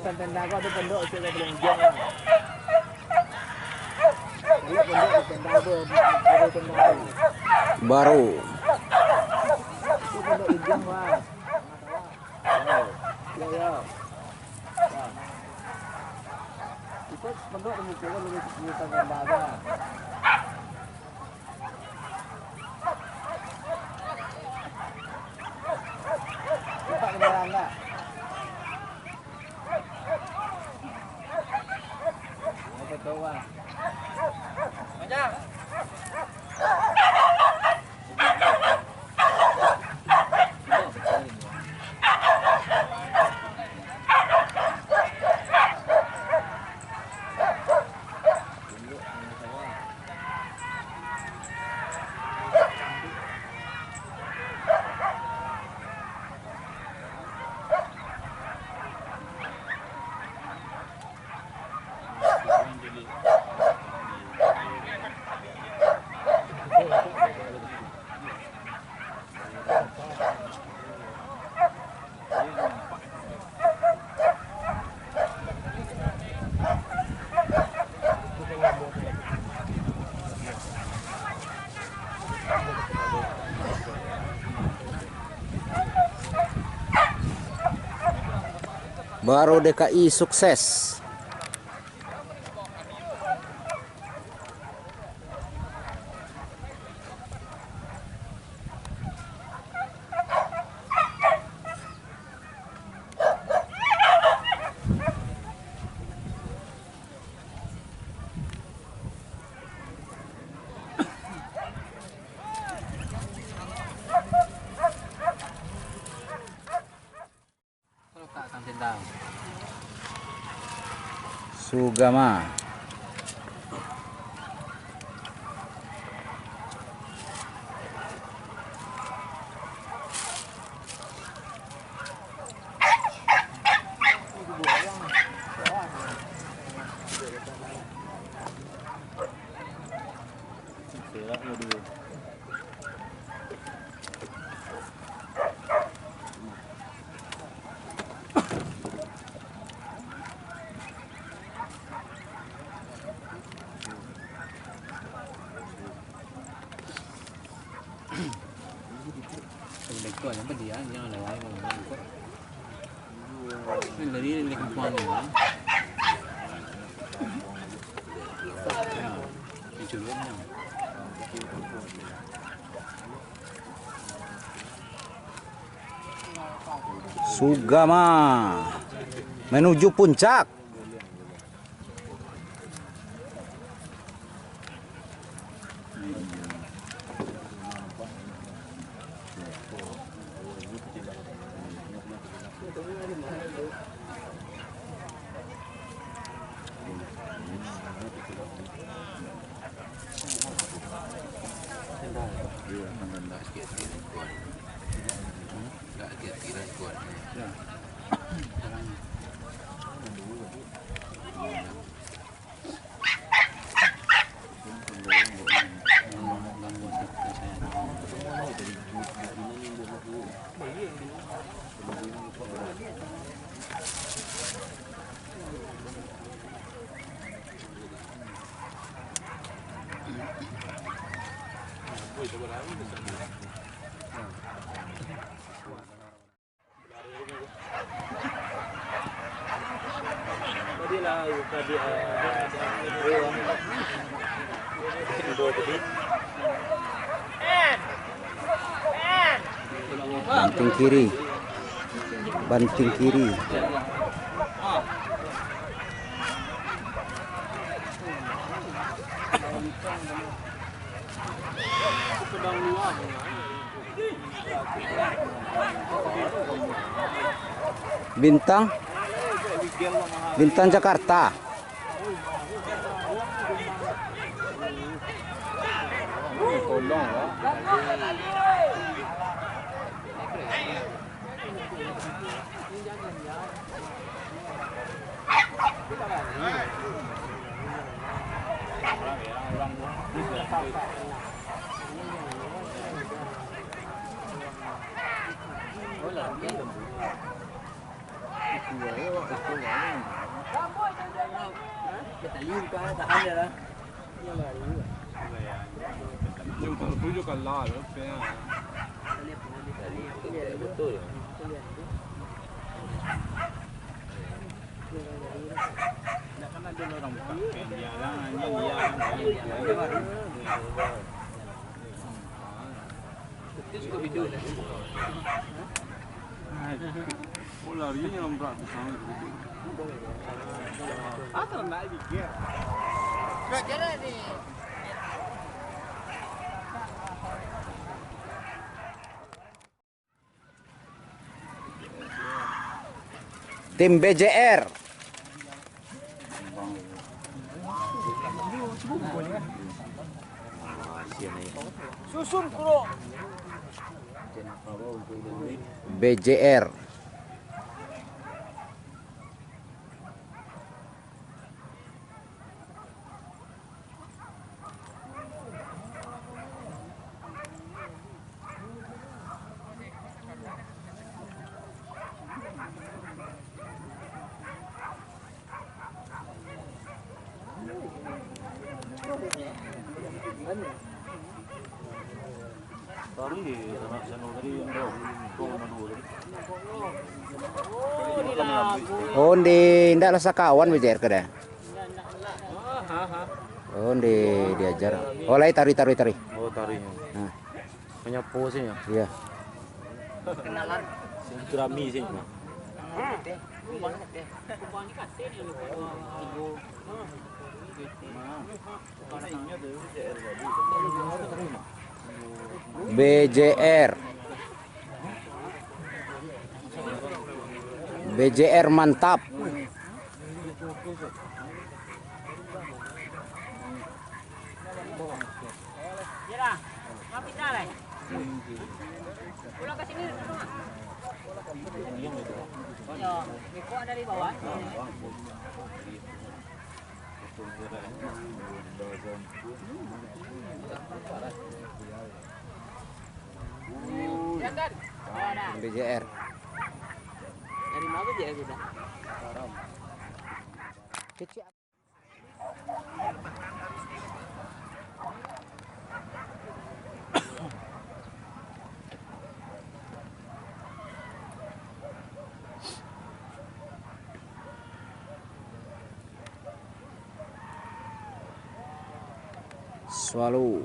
kawasan tenda kau ada penduduk sudah belum jam lah. Jadi penduduk di tenda tu baru tenda tu. Baru. Itu penduduk di jam lah. Ya. Itu penduduk di muka kan lebih di tenda lah. Nampak kendaraan tak? Betul lah. Macam? Baru DKI sukses. Sugama. Lekor yang dia jangan lewat lekor. Ini dari lekor ni. Dicurutnya. Sugama menuju puncak. Banting kiri. Banting kiri. Bintang. Bintang Jakarta. Kita limpah tahan dia lah. Betul. Nak kan ada orang buka. Dia lah, dia. Itu suka video lah. Oh larinya lembrak ke sana. Asal nak dikira. Nak kira ni. Tim BJR. Susun kuro. BJR. Oh, di ndak rasa kawan BJR ke dah. Oh, diajar. Oh, lai tari. Oh, tarinya. Nah, Punya posenya. iya. Kenalan. Sing kerami sih. BJR. BJR mantap. Yalah, mau pindah lah. Pulang ke sini semua. Ya, Miko ada di bawah. Ya kan? Ada. BJR. Dari mana dia sudah? Kecil. Swallow.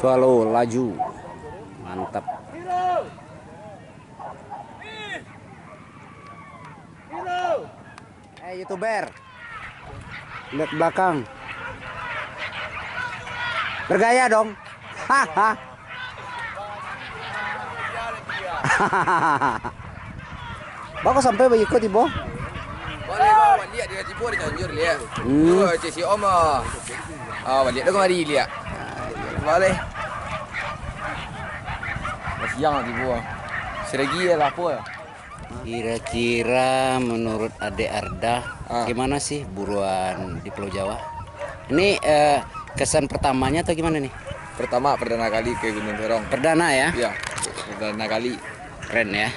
Swallow laju. Mantap. YouTuber. Lihat belakang. Bergaya dong. Haha. Bagus sampai ikut Ibu. Boleh lihat dia tipu dia anjur lihat. Si Om lihat dah kemari lihat. Boleh. Siang tipu. Seregi lah apa ya? Kira-kira menurut Ade Arda, gimana sih buruan di Pulau Jawa? Ini kesan pertamanya atau gimana nih? Pertama perdana kali ke Gunung Terong. Perdana ya? Iya, perdana kali. Keren ya.